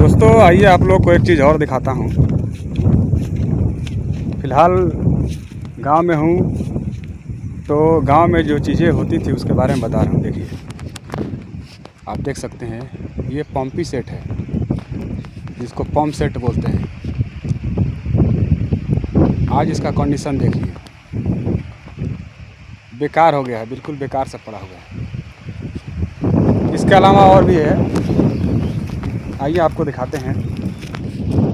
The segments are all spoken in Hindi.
दोस्तों आइए आप लोग को एक चीज़ और दिखाता हूँ। फ़िलहाल गांव में हूँ, तो गांव में जो चीज़ें होती थी उसके बारे में बता रहा हूँ। देखिए, आप देख सकते हैं, ये पंपी सेट है जिसको पंप सेट बोलते हैं। आज इसका कंडीशन देखिए, बेकार हो गया है, बिल्कुल बेकार सा पड़ा हुआ है। इसके अलावा और भी है, आइए आपको दिखाते हैं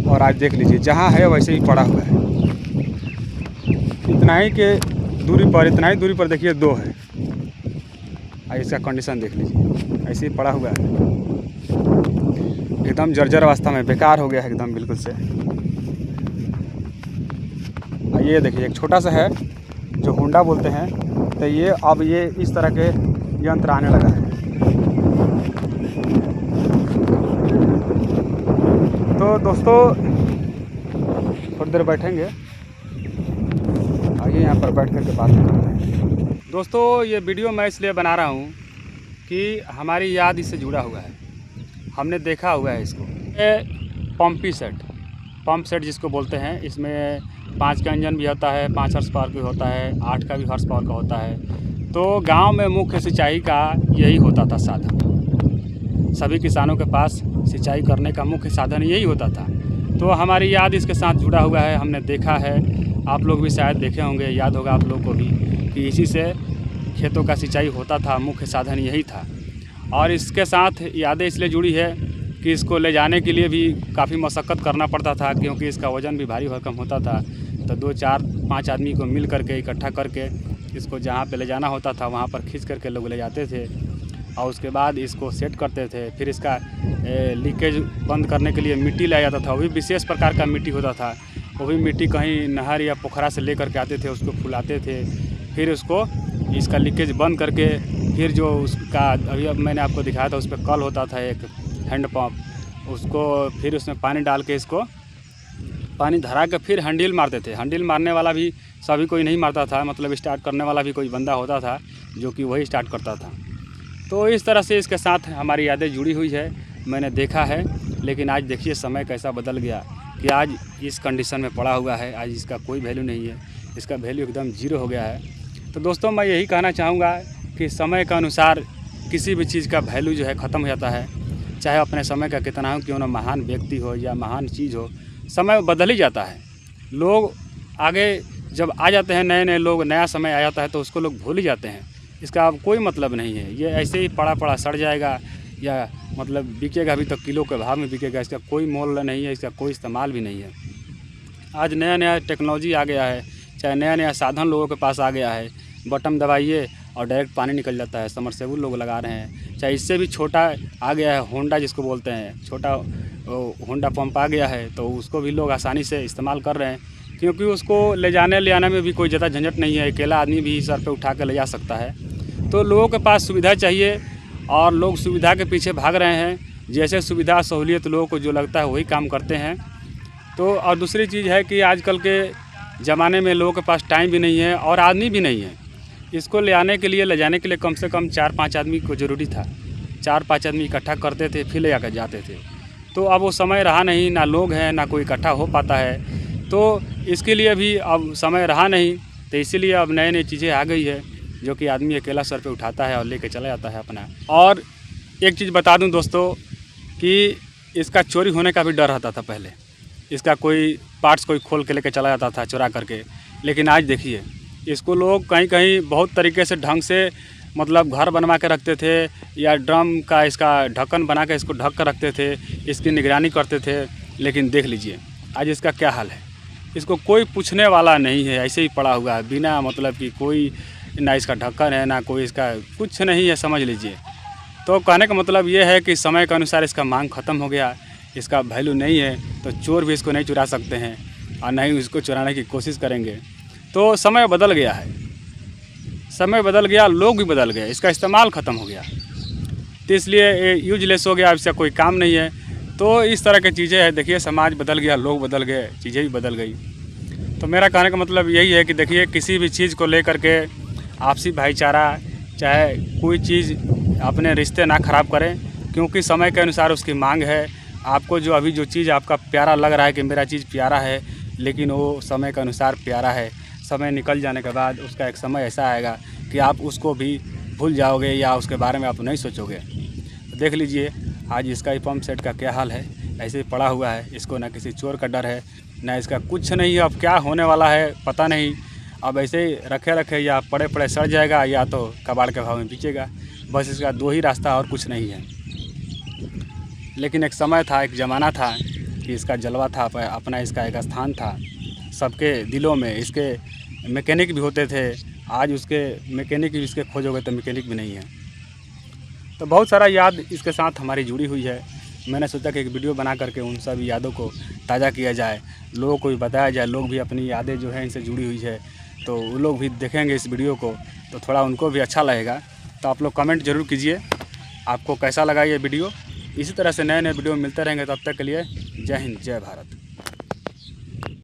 और आज देख लीजिए। जहाँ है वैसे ही पड़ा हुआ है, इतना ही दूरी पर देखिए दो है। आइए इसका कंडीशन देख लीजिए, ऐसे ही पड़ा हुआ है, एकदम जर्जर अवस्था में, बेकार हो गया है एकदम बिल्कुल से। आइए देखिए, एक छोटा सा है जो होंडा बोलते हैं, तो ये अब ये इस तरह के यंत्र आने लगा है। तो दोस्तों थोड़ी देर बैठेंगे, आइए यहाँ पर बैठ कर के बात करते हैं। दोस्तों ये वीडियो मैं इसलिए बना रहा हूँ कि हमारी याद इससे जुड़ा हुआ है, हमने देखा हुआ है इसको। ये पंप सेट जिसको बोलते हैं, इसमें 5 का इंजन भी होता है, 5 हॉर्स पावर भी होता है, 8 का भी हॉर्स पावर का होता है। तो गांव में मुख्य सिंचाई का यही होता था साधन, सभी किसानों के पास सिंचाई करने का मुख्य साधन यही होता था। तो हमारी याद इसके साथ जुड़ा हुआ है, हमने देखा है, आप लोग भी शायद देखे होंगे, याद होगा आप लोग को भी कि इसी से खेतों का सिंचाई होता था, मुख्य साधन यही था। और इसके साथ यादें इसलिए जुड़ी है कि इसको ले जाने के लिए भी काफ़ी मशक्क़त करना पड़ता था, क्योंकि इसका वज़न भी भारी भरकम होता था। तो 2, 4, 5 आदमी को मिल करके इकट्ठा करके इसको जहाँ पे ले जाना होता था वहाँ पर खींच करके लोग ले जाते थे और उसके बाद इसको सेट करते थे। फिर इसका लीकेज बंद करने के लिए मिट्टी लाया जाता था, वो भी विशेष प्रकार का मिट्टी होता था। वो भी मिट्टी कहीं नहर या पोखरा से ले करके आते थे, उसको फुलाते थे, फिर उसको इसका लीकेज बंद करके फिर जो उसका अभी अब मैंने आपको दिखाया था, उस पर कल होता था एक हैंड पंप, उसको फिर उसमें पानी डाल के इसको पानी धरा के फिर हैंडल मारते थे। हैंडल मारने वाला भी सभी कोई नहीं मारता था, मतलब स्टार्ट करने वाला भी कोई बंदा होता था जो कि वही स्टार्ट करता था। तो इस तरह से इसके साथ हमारी यादें जुड़ी हुई है, मैंने देखा है। लेकिन आज देखिए समय कैसा बदल गया कि आज इस कंडीशन में पड़ा हुआ है, आज इसका कोई वैल्यू नहीं है, इसका वैल्यू एकदम जीरो हो गया है। तो दोस्तों मैं यही कहना चाहूँगा कि समय के अनुसार किसी भी चीज़ का वैल्यू जो है ख़त्म हो जाता है, चाहे अपने समय का कितना हो, क्यों ना महान व्यक्ति हो या महान चीज़ हो, समय बदल ही जाता है। लोग आगे जब आ जाते हैं, नए लोग, नया समय आ जाता है तो उसको लोग भूल ही जाते हैं। इसका अब कोई मतलब नहीं है, ये ऐसे ही पड़ा सड़ जाएगा या मतलब बिकेगा भी तो किलो के भाव में बिकेगा, इसका कोई मोल नहीं है, इसका कोई इस्तेमाल भी नहीं है। आज नया टेक्नोलॉजी आ गया है, चाहे नया साधन लोगों के पास आ गया है, बटन दबाइए और डायरेक्ट पानी निकल जाता है, समरसेबुल लोग लगा रहे हैं। चाहे इससे भी छोटा आ गया है, होंडा जिसको बोलते हैं, छोटा होंडा पंप आ गया है, तो उसको भी लोग आसानी से इस्तेमाल कर रहे हैं, क्योंकि उसको ले आने में भी कोई ज़्यादा झंझट नहीं है, अकेला आदमी भी सर पे उठा कर ले जा सकता है। तो लोगों के पास सुविधा चाहिए और लोग सुविधा के पीछे भाग रहे हैं। जैसे सुविधा सहूलियत लोगों को जो लगता है वही काम करते हैं। तो और दूसरी चीज़ है कि आजकल के ज़माने में लोगों के पास टाइम भी नहीं है और आदमी भी नहीं है। इसको ले जाने के लिए कम से कम 4-5 आदमी को ज़रूरी था, 4-5 आदमी इकट्ठा करते थे फिर ले जाकर जाते थे। तो अब वो समय रहा नहीं, ना लोग हैं, ना कोई इकट्ठा हो पाता है, तो इसके लिए भी अब समय रहा नहीं। तो इसीलिए अब नई चीज़ें आ गई है जो कि आदमी अकेला सर पे उठाता है और लेके चला जाता है अपना। और एक चीज़ बता दूं दोस्तों कि इसका चोरी होने का भी डर रहता था पहले, इसका कोई पार्ट्स कोई खोल के लेके चला जाता था चुरा करके। लेकिन आज देखिए, इसको लोग कहीं बहुत तरीके से ढंग से मतलब घर बनवा के रखते थे या ड्रम का इसका ढक्कन बना के इसको ढक कर रखते थे, इसकी निगरानी करते थे। लेकिन देख लीजिए आज इसका क्या हाल है, इसको कोई पूछने वाला नहीं है, ऐसे ही पड़ा हुआ है, बिना मतलब कि कोई ना इसका ढक्कन है, ना कोई इसका कुछ नहीं है, समझ लीजिए। तो कहने का मतलब ये है कि समय के अनुसार इसका मांग ख़त्म हो गया, इसका वैल्यू नहीं है, तो चोर भी इसको नहीं चुरा सकते हैं और ना ही इसको चुराने की कोशिश करेंगे। तो समय बदल गया है, समय बदल गया, लोग भी बदल गए, इसका इस्तेमाल ख़त्म हो गया, तो इसलिए ये यूजलेस हो गया, इसका कोई काम नहीं है। तो इस तरह की चीज़ें हैं। देखिए समाज बदल गया, लोग बदल गए, चीज़ें भी बदल गई। तो मेरा कहने का मतलब यही है कि देखिए किसी भी चीज़ को लेकर के आपसी भाईचारा, चाहे कोई चीज़ अपने रिश्ते ना ख़राब करें, क्योंकि समय के अनुसार उसकी मांग है। आपको जो अभी जो चीज़ आपका प्यारा लग रहा है कि मेरा चीज़ प्यारा है, लेकिन वो समय के अनुसार प्यारा है। समय निकल जाने के बाद उसका एक समय ऐसा आएगा कि आप उसको भी भूल जाओगे या उसके बारे में आप नहीं सोचोगे। तो देख लीजिए आज इसका ही पंप सेट का क्या हाल है, ऐसे ही पड़ा हुआ है। इसको ना किसी चोर का डर है, ना इसका कुछ नहीं। अब क्या होने वाला है पता नहीं। अब ऐसे ही रखे रखे या पड़े पड़े सड़ जाएगा या तो कबाड़ के भाव में बिकेगा। बस इसका दो ही रास्ता और कुछ नहीं है। लेकिन एक समय था, एक ज़माना था कि इसका जलवा था, अपना इसका एक स्थान था सबके दिलों में। इसके मैकेनिक भी होते थे। आज उसके मैकेनिक भी इसके खोजोगे तो मैकेनिक भी नहीं है। तो बहुत सारा याद इसके साथ हमारी जुड़ी हुई है। मैंने सोचा कि एक वीडियो बना करके उन सब यादों को ताज़ा किया जाए, लोगों को भी बताया जाए। लोग भी अपनी यादें जो हैं इनसे जुड़ी हुई है, तो वो लोग भी देखेंगे इस वीडियो को तो थोड़ा उनको भी अच्छा लगेगा। तो आप लोग कमेंट ज़रूर कीजिए आपको कैसा लगा ये वीडियो। इसी तरह से नए नए वीडियो मिलते रहेंगे। तब तक के लिए जय हिंद, जय भारत।